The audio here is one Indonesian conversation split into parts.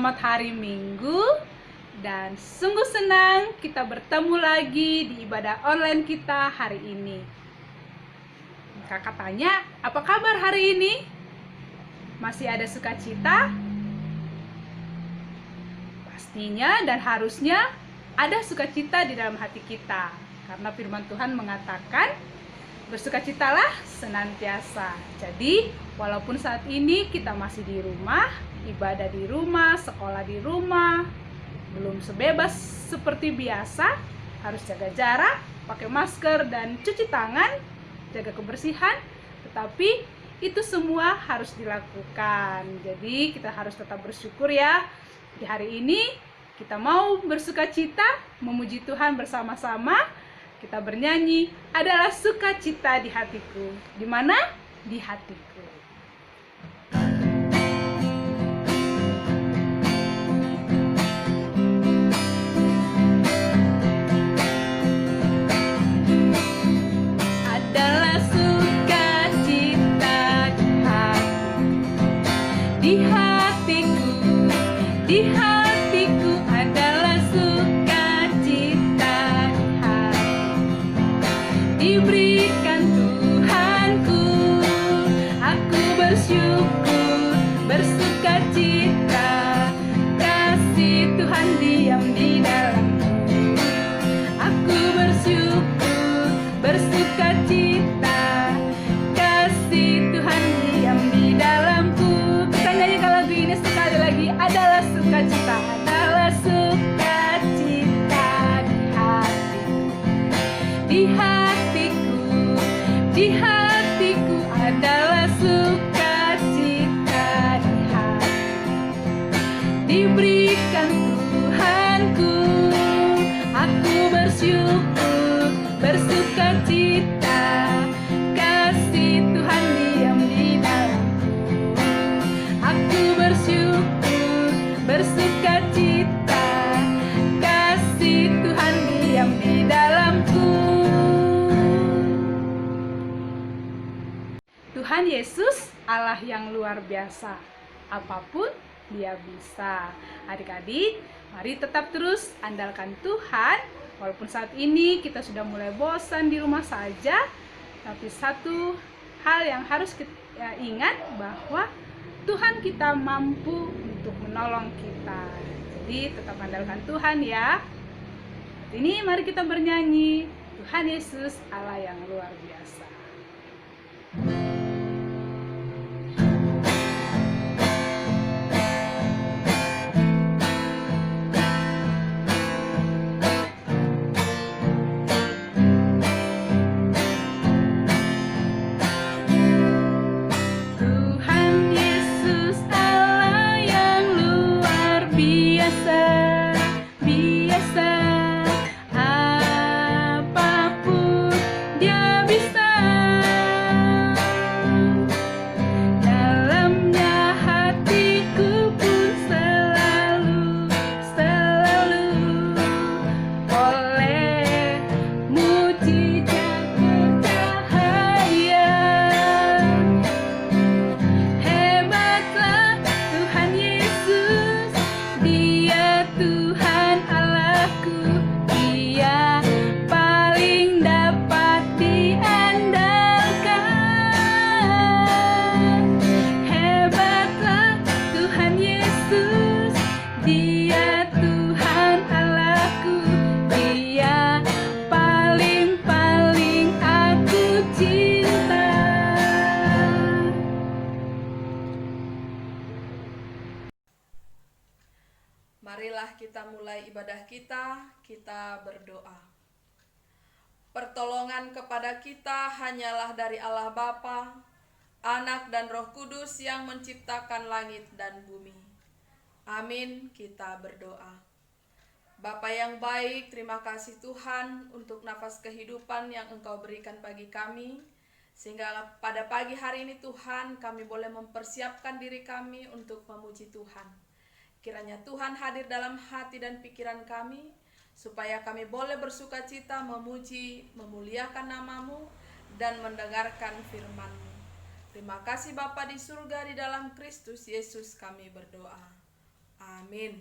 Selamat hari Minggu. Dan sungguh senang kita bertemu lagi di ibadah online kita hari ini. Kakak tanya, apa kabar hari ini? Masih ada sukacita? Pastinya dan harusnya ada sukacita di dalam hati kita. Karena firman Tuhan mengatakan, bersukacitalah senantiasa. Jadi, walaupun saat ini kita masih di rumah, ibadah di rumah, sekolah di rumah, belum sebebas seperti biasa, harus jaga jarak, pakai masker dan cuci tangan, jaga kebersihan, tetapi itu semua harus dilakukan. Jadi kita harus tetap bersyukur ya. Di hari ini kita mau bersukacita, memuji Tuhan bersama-sama. Kita bernyanyi, adalah sukacita di hatiku. Di mana? Di hatiku. Adalah sukacita di hatiku, di hatiku adalah sukacita di hatiku. Diberikan Tuhanku, aku bersyukur, bersukacita, kasih Tuhan diam di dalamku. Aku bersyukur, bersukacita, kasih Tuhan diam di dalamku. Kita nyanyikan lagu ini sekali lagi, adalah sukacita, adalah sukacita di hatiku, di hatiku adalah sukacita di hatiku. Diberikan Tuhanku, aku bersyukur, bersukacita, kasih Tuhan diam di dalamku. Aku bersyukur, bersukacita, kasih Tuhan diam di dalamku. Tuhan Yesus Allah yang luar biasa, apapun Dia bisa. Adik-adik, mari tetap terus andalkan Tuhan. Walaupun saat ini kita sudah mulai bosan di rumah saja, tapi satu hal yang harus kita ingat bahwa Tuhan kita mampu untuk menolong kita. Jadi tetap andalkan Tuhan ya. Ini mari kita bernyanyi, Tuhan Yesus Allah yang luar biasa. Tuhan Yesus Allah yang luar biasa, biasa. Apapun Dia bisa. Dalamnya hatiku pun selalu, selalu oleh mujizat bercahaya. Hebatlah Tuhan Yesus, Dia Tuhan Allahku, Dia paling dapat diandalkan. Hebatlah Tuhan Yesus, Dia Tuhan Allahku, Dia paling aku cinta. Marilah kita mulai ibadah kita berdoa. Pertolongan kepada kita hanyalah dari Allah Bapa, Anak dan Roh Kudus yang menciptakan langit dan bumi. Amin, kita berdoa. Bapa yang baik, terima kasih Tuhan untuk nafas kehidupan yang Engkau berikan bagi kami, sehingga pada pagi hari ini Tuhan kami boleh mempersiapkan diri kami untuk memuji Tuhan. Kiranya Tuhan hadir dalam hati dan pikiran kami, supaya kami boleh bersukacita, memuji, memuliakan nama-Mu, dan mendengarkan firman-Mu. Terima kasih Bapa di surga, di dalam Kristus Yesus kami berdoa. Amin. Amin.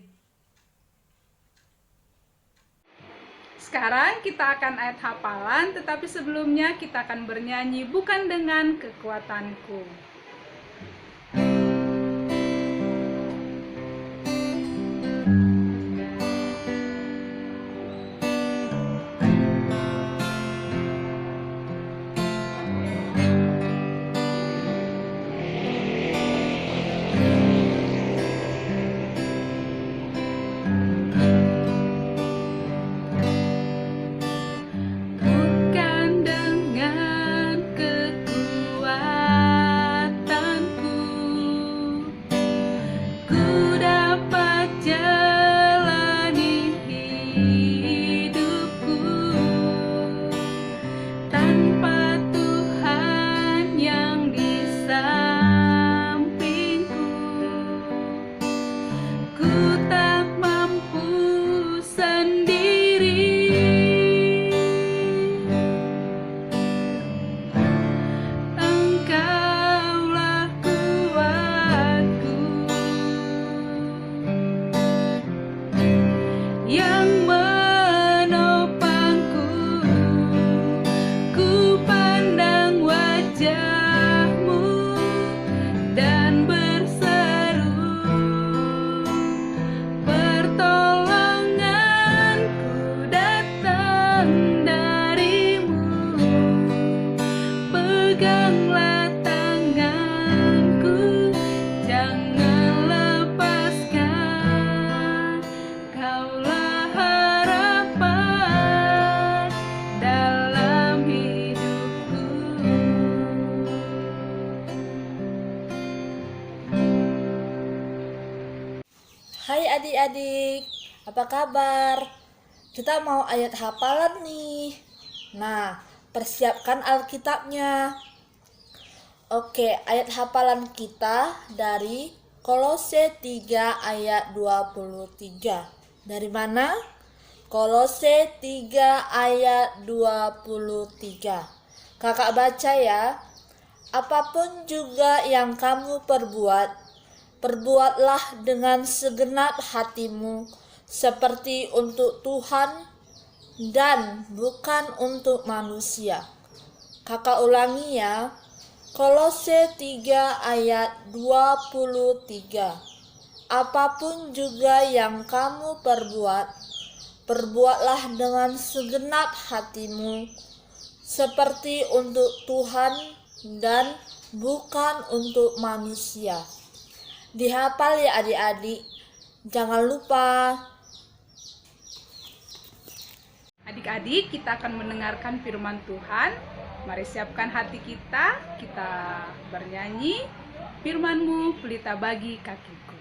Sekarang kita akan ayat hafalan, tetapi sebelumnya kita akan bernyanyi bukan dengan kekuatanku. Hai adik-adik, apa kabar? Kita mau ayat hafalan nih. Nah, persiapkan Alkitabnya. Oke, ayat hafalan kita dari Kolose 3 ayat 23. Dari mana? Kolose 3 ayat 23. Kakak baca ya. Apapun juga yang kamu perbuatlah dengan segenap hatimu, seperti untuk Tuhan dan bukan untuk manusia. Kakak ulangi ya. Kolose 3 ayat 23. Apapun juga yang kamu perbuatlah dengan segenap hatimu, seperti untuk Tuhan dan bukan untuk manusia. Dihafal ya adik-adik. Jangan lupa. Adik-adik, kita akan mendengarkan firman Tuhan. Mari siapkan hati kita bernyanyi. Firman-Mu pelita bagi kakiku.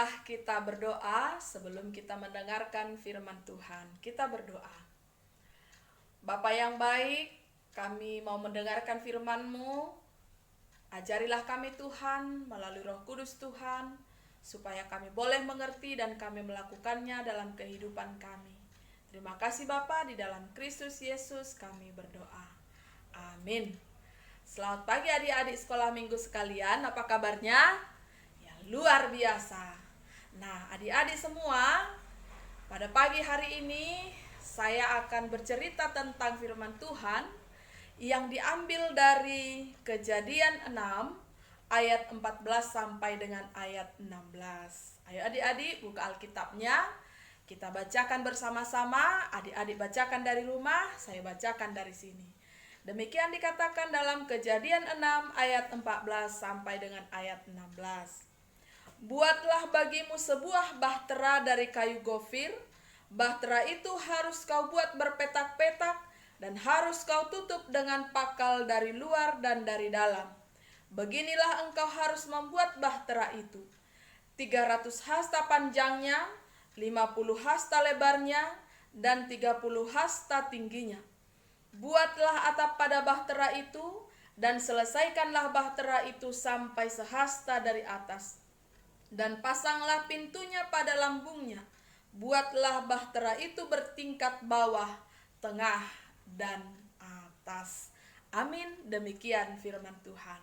Marilah kita berdoa sebelum kita mendengarkan firman Tuhan. Kita berdoa. Bapa yang baik, kami mau mendengarkan firman-Mu. Ajarilah kami Tuhan melalui Roh Kudus Tuhan, supaya kami boleh mengerti dan kami melakukannya dalam kehidupan kami. Terima kasih Bapa, di dalam Kristus Yesus kami berdoa. Amin. Selamat pagi adik-adik sekolah minggu sekalian, apa kabarnya? Luar biasa. Nah, adik-adik semua, pada pagi hari ini saya akan bercerita tentang firman Tuhan yang diambil dari Kejadian 6 ayat 14 sampai dengan ayat 16. Ayo adik-adik buka Alkitabnya, kita bacakan bersama-sama. Adik-adik bacakan dari rumah, saya bacakan dari sini. Demikian dikatakan dalam Kejadian 6 ayat 14 sampai dengan ayat 16. Buatlah bagimu sebuah bahtera dari kayu gofir. Bahtera itu harus kau buat berpetak-petak dan harus kau tutup dengan pakal dari luar dan dari dalam. Beginilah engkau harus membuat bahtera itu. 300 hasta panjangnya, 50 hasta lebarnya, dan 30 hasta tingginya. Buatlah atap pada bahtera itu dan selesaikanlah bahtera itu sampai sehasta dari atas. Dan pasanglah pintunya pada lambungnya. Buatlah bahtera itu bertingkat bawah, tengah, dan atas. Amin. Demikian firman Tuhan.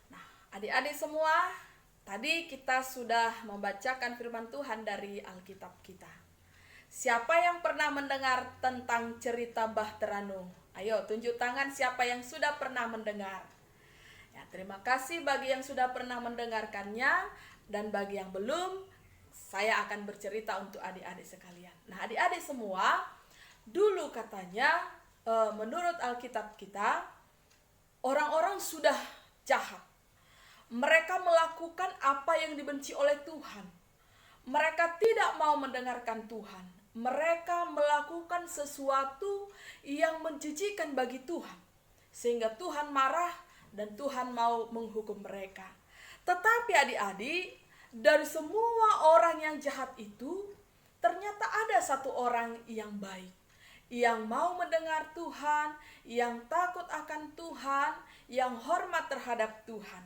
Nah, adik-adik semua, tadi kita sudah membacakan firman Tuhan dari Alkitab kita. Siapa yang pernah mendengar tentang cerita Bahtera Nuh? Ayo tunjuk tangan siapa yang sudah pernah mendengar. Ya, terima kasih bagi yang sudah pernah mendengarkannya, dan bagi yang belum, saya akan bercerita untuk adik-adik sekalian. Nah, adik-adik semua, dulu katanya menurut Alkitab kita, orang-orang sudah jahat. Mereka melakukan apa yang dibenci oleh Tuhan. Mereka tidak mau mendengarkan Tuhan. Mereka melakukan sesuatu yang menjijikkan bagi Tuhan, sehingga Tuhan marah dan Tuhan mau menghukum mereka. Tetapi adik-adik, dari semua orang yang jahat itu, ternyata ada satu orang yang baik, yang mau mendengar Tuhan, yang takut akan Tuhan, yang hormat terhadap Tuhan.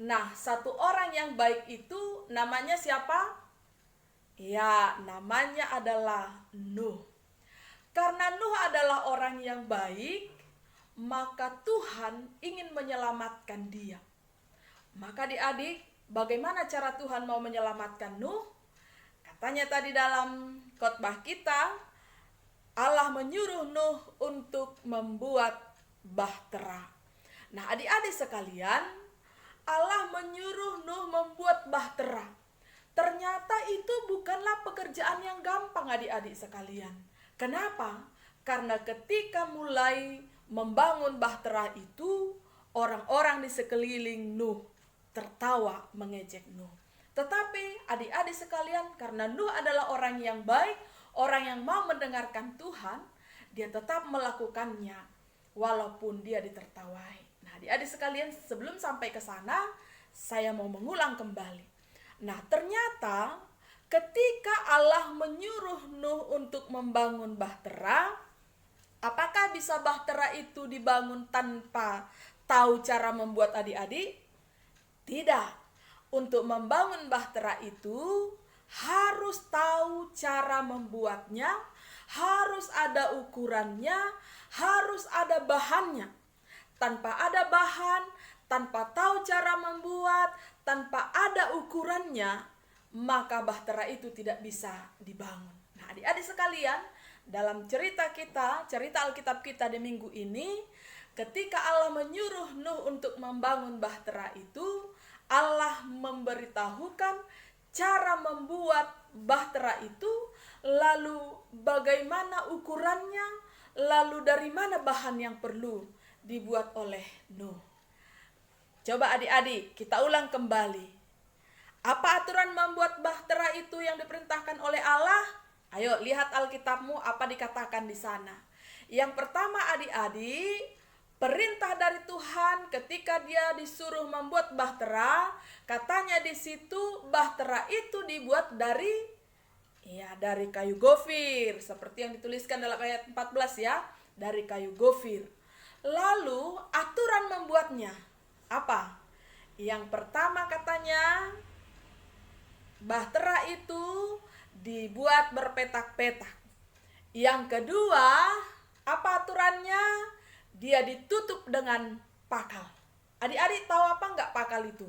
Nah, satu orang yang baik itu namanya siapa? Ya, namanya adalah Nuh. Karena Nuh adalah orang yang baik, maka Tuhan ingin menyelamatkan dia. Maka adik-adik, bagaimana cara Tuhan mau menyelamatkan Nuh? Katanya tadi dalam khotbah kita, Allah menyuruh Nuh untuk membuat bahtera. Nah, adik-adik sekalian, Allah menyuruh Nuh membuat bahtera. Ternyata itu bukanlah pekerjaan yang gampang adik-adik sekalian. Kenapa? Karena ketika mulai membangun bahtera itu, orang-orang di sekeliling Nuh tertawa mengejek Nuh. Tetapi adik-adik sekalian, karena Nuh adalah orang yang baik, orang yang mau mendengarkan Tuhan, dia tetap melakukannya walaupun dia ditertawai. Nah, adik-adik sekalian, sebelum sampai ke sana, saya mau mengulang kembali. Nah, ternyata ketika Allah menyuruh Nuh untuk membangun bahtera, apakah bisa bahtera itu dibangun tanpa tahu cara membuat adik-adik? Tidak. Untuk membangun bahtera itu harus tahu cara membuatnya, harus ada ukurannya, harus ada bahannya. Tanpa ada bahan, tanpa tahu cara membuat, tanpa ada ukurannya, maka bahtera itu tidak bisa dibangun. Nah, adik-adik sekalian, dalam cerita kita, cerita Alkitab kita di minggu ini, ketika Allah menyuruh Nuh untuk membangun bahtera itu, Allah memberitahukan cara membuat bahtera itu, lalu bagaimana ukurannya, lalu dari mana bahan yang perlu dibuat oleh Nuh. Coba adik-adik, kita ulang kembali. Apa aturan membuat bahtera itu yang diperintahkan oleh Allah? Ayo lihat Alkitabmu apa dikatakan di sana. Yang pertama adik-adik, perintah dari Tuhan ketika dia disuruh membuat bahtera, katanya di situ bahtera itu dibuat dari kayu gofir, seperti yang dituliskan dalam ayat 14 ya, dari kayu gofir. Lalu aturan membuatnya apa? Yang pertama katanya bahtera itu dibuat berpetak-petak. Yang kedua, apa aturannya? Dia ditutup dengan pakal. Adik-adik tahu apa enggak pakal itu?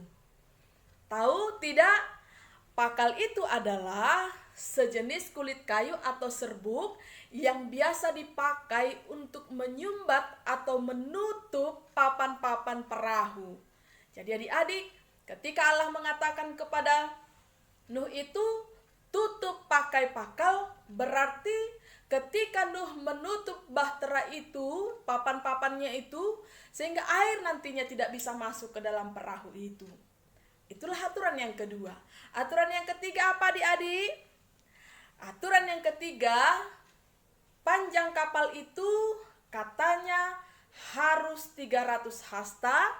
Tahu tidak? Pakal itu adalah sejenis kulit kayu atau serbuk yang biasa dipakai untuk menyumbat atau menutup papan-papan perahu. Jadi adik-adik, ketika Allah mengatakan kepada Nuh itu tutup pakai pakal, berarti ketika Nuh menutup bahtera itu, papan-papannya itu, sehingga air nantinya tidak bisa masuk ke dalam perahu itu. Itulah aturan yang kedua. Aturan yang ketiga apa adik-adik? Aturan yang ketiga, panjang kapal itu katanya harus 300 hasta,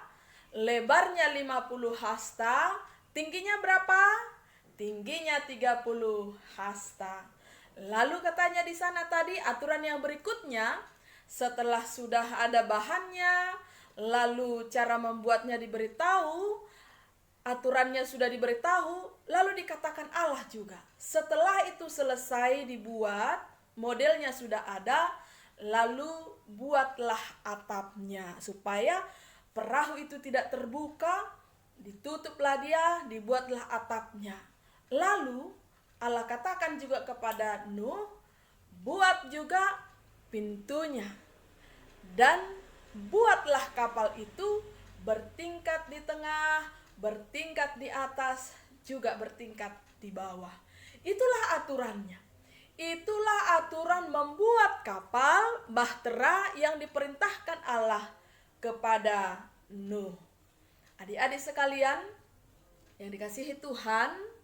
lebarnya 50 hasta, tingginya berapa? Tingginya 30 hasta. Lalu katanya di sana tadi aturan yang berikutnya, setelah sudah ada bahannya, lalu cara membuatnya diberitahu, aturannya sudah diberitahu, lalu dikatakan Allah juga. Setelah itu selesai dibuat, modelnya sudah ada, lalu buatlah atapnya supaya perahu itu tidak terbuka, ditutuplah dia, dibuatlah atapnya. Lalu Allah katakan juga kepada Nuh, buat juga pintunya. Dan buatlah kapal itu bertingkat di tengah, bertingkat di atas, juga bertingkat di bawah. Itulah aturannya. Itulah aturan membuat kapal bahtera yang diperintahkan Allah kepada Nuh. Adik-adik sekalian yang dikasihi Tuhan,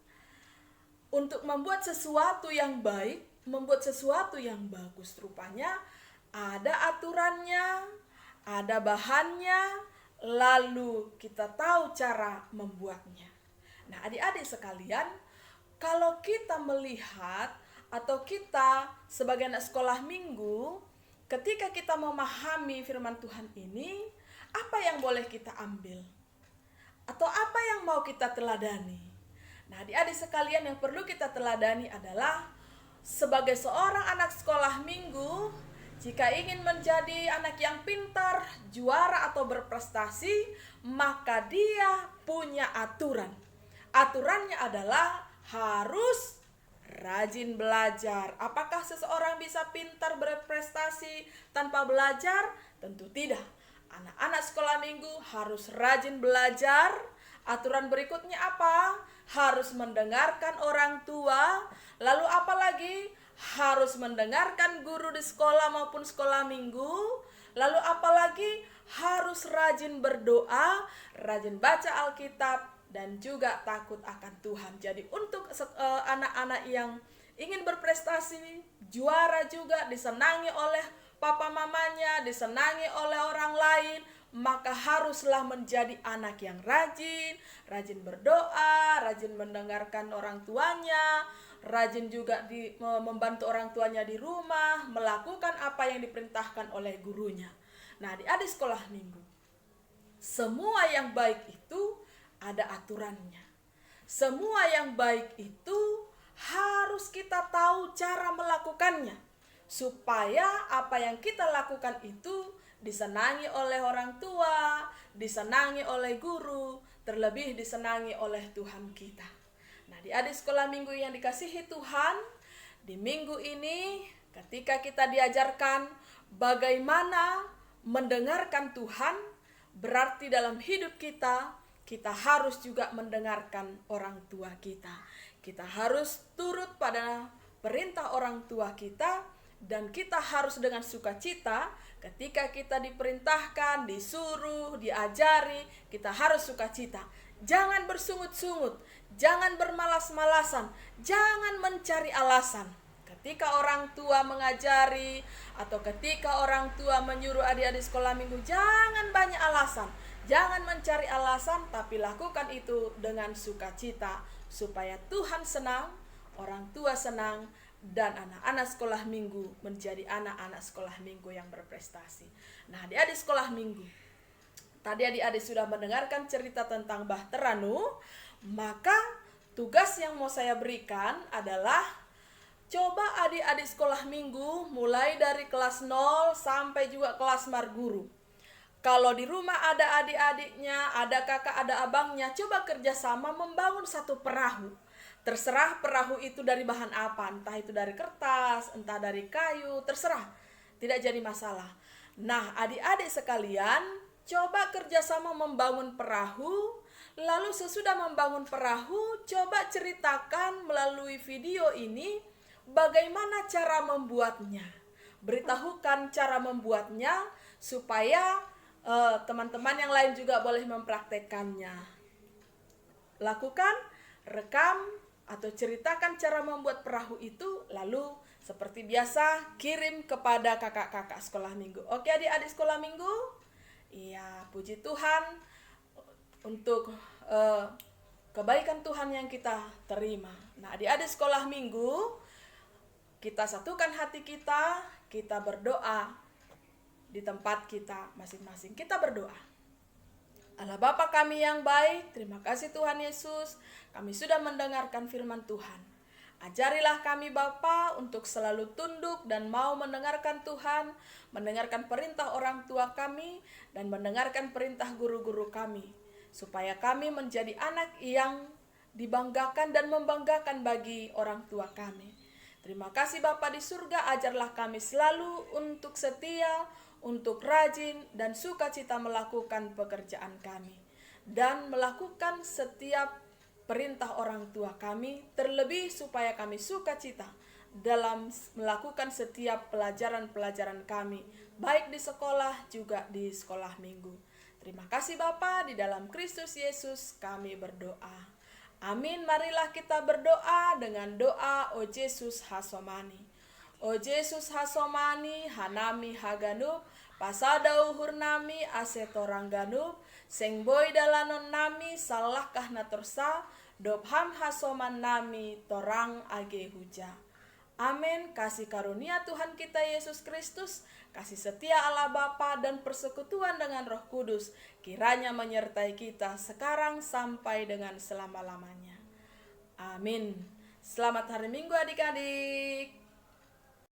untuk membuat sesuatu yang baik, membuat sesuatu yang bagus, rupanya ada aturannya, ada bahannya, lalu kita tahu cara membuatnya. Nah, adik-adik sekalian, kalau kita melihat atau kita sebagai anak sekolah minggu, ketika kita memahami firman Tuhan ini, apa yang boleh kita ambil? Atau apa yang mau kita teladani? Nah, adik-adik sekalian, yang perlu kita teladani adalah sebagai seorang anak sekolah minggu, jika ingin menjadi anak yang pintar, juara atau berprestasi, maka dia punya aturan. Aturannya adalah harus rajin belajar. Apakah seseorang bisa pintar berprestasi tanpa belajar? Tentu tidak. Anak-anak sekolah minggu harus rajin belajar. Aturan berikutnya apa? Harus mendengarkan orang tua. Lalu apa lagi? Harus mendengarkan guru di sekolah maupun sekolah minggu. Lalu apa lagi? Harus rajin berdoa, rajin baca Alkitab, dan juga takut akan Tuhan. Jadi untuk anak-anak yang ingin berprestasi, juara juga, disenangi oleh papa mamanya, disenangi oleh orang lain, maka haruslah menjadi anak yang rajin, rajin berdoa, rajin mendengarkan orang tuanya, rajin juga membantu orang tuanya di rumah, melakukan apa yang diperintahkan oleh gurunya. Nah, di adik sekolah minggu, semua yang baik itu ada aturannya. Semua yang baik itu harus kita tahu cara melakukannya, supaya apa yang kita lakukan itu disenangi oleh orang tua, disenangi oleh guru, terlebih disenangi oleh Tuhan kita. Nah, di adik sekolah minggu yang dikasihi Tuhan, di minggu ini ketika kita diajarkan bagaimana mendengarkan Tuhan, berarti dalam hidup kita harus juga mendengarkan orang tua kita. Kita harus turut pada perintah orang tua kita, dan kita harus dengan sukacita ketika kita diperintahkan, disuruh, diajari, kita harus sukacita. Jangan bersungut-sungut, jangan bermalas-malasan, jangan mencari alasan. ketika orang tua mengajari atau ketika orang tua menyuruh adik-adik sekolah minggu, jangan banyak alasan, jangan mencari alasan, tapi lakukan itu dengan sukacita supaya Tuhan senang, orang tua senang, dan anak-anak sekolah minggu menjadi anak-anak sekolah minggu yang berprestasi. Nah, adik-adik sekolah minggu, tadi adik-adik sudah mendengarkan cerita tentang Bahteranu, maka tugas yang mau saya berikan adalah coba adik-adik sekolah minggu mulai dari kelas 0 sampai juga kelas marguru. Kalau di rumah ada adik-adiknya, ada kakak, ada abangnya, coba kerjasama membangun satu perahu. Terserah perahu itu dari bahan apa, entah itu dari kertas, entah dari kayu, terserah, tidak jadi masalah. Nah, adik-adik sekalian, coba kerjasama membangun perahu. Lalu sesudah membangun perahu, coba ceritakan melalui video ini bagaimana cara membuatnya. Beritahukan cara membuatnya supaya teman-teman yang lain juga boleh mempraktekannya. Lakukan, rekam, atau ceritakan cara membuat perahu itu, lalu seperti biasa kirim kepada kakak-kakak sekolah minggu. Oke adik-adik sekolah minggu? Iya, puji Tuhan untuk kebaikan Tuhan yang kita terima. Nah, adik-adik sekolah minggu, kita satukan hati kita berdoa di tempat kita masing-masing. Kita berdoa. Allah Bapa kami yang baik, terima kasih Tuhan Yesus, kami sudah mendengarkan firman Tuhan. Ajarilah kami Bapa untuk selalu tunduk dan mau mendengarkan Tuhan, mendengarkan perintah orang tua kami, dan mendengarkan perintah guru-guru kami, supaya kami menjadi anak yang dibanggakan dan membanggakan bagi orang tua kami. Terima kasih Bapa di surga, ajarlah kami selalu untuk setia, untuk rajin dan sukacita melakukan pekerjaan kami, dan melakukan setiap perintah orang tua kami, terlebih supaya kami sukacita dalam melakukan setiap pelajaran-pelajaran kami, baik di sekolah juga di sekolah minggu. Terima kasih Bapa, di dalam Kristus Yesus kami berdoa. Amin. Marilah kita berdoa dengan doa O Yesus Hasomani. O Yesus Hasomani, Hanami Haganup, Pasadau Hurnami, Asetorang Ganup, Sengboy Dalanon Nami, Salahkah Natorsa, Dobham Hasoman Nami, Torang Age Huja. Amin. Kasih karunia Tuhan kita Yesus Kristus, kasih setia Allah Bapa dan persekutuan dengan Roh Kudus, kiranya menyertai kita sekarang sampai dengan selama-lamanya. Amin. Selamat hari Minggu adik-adik.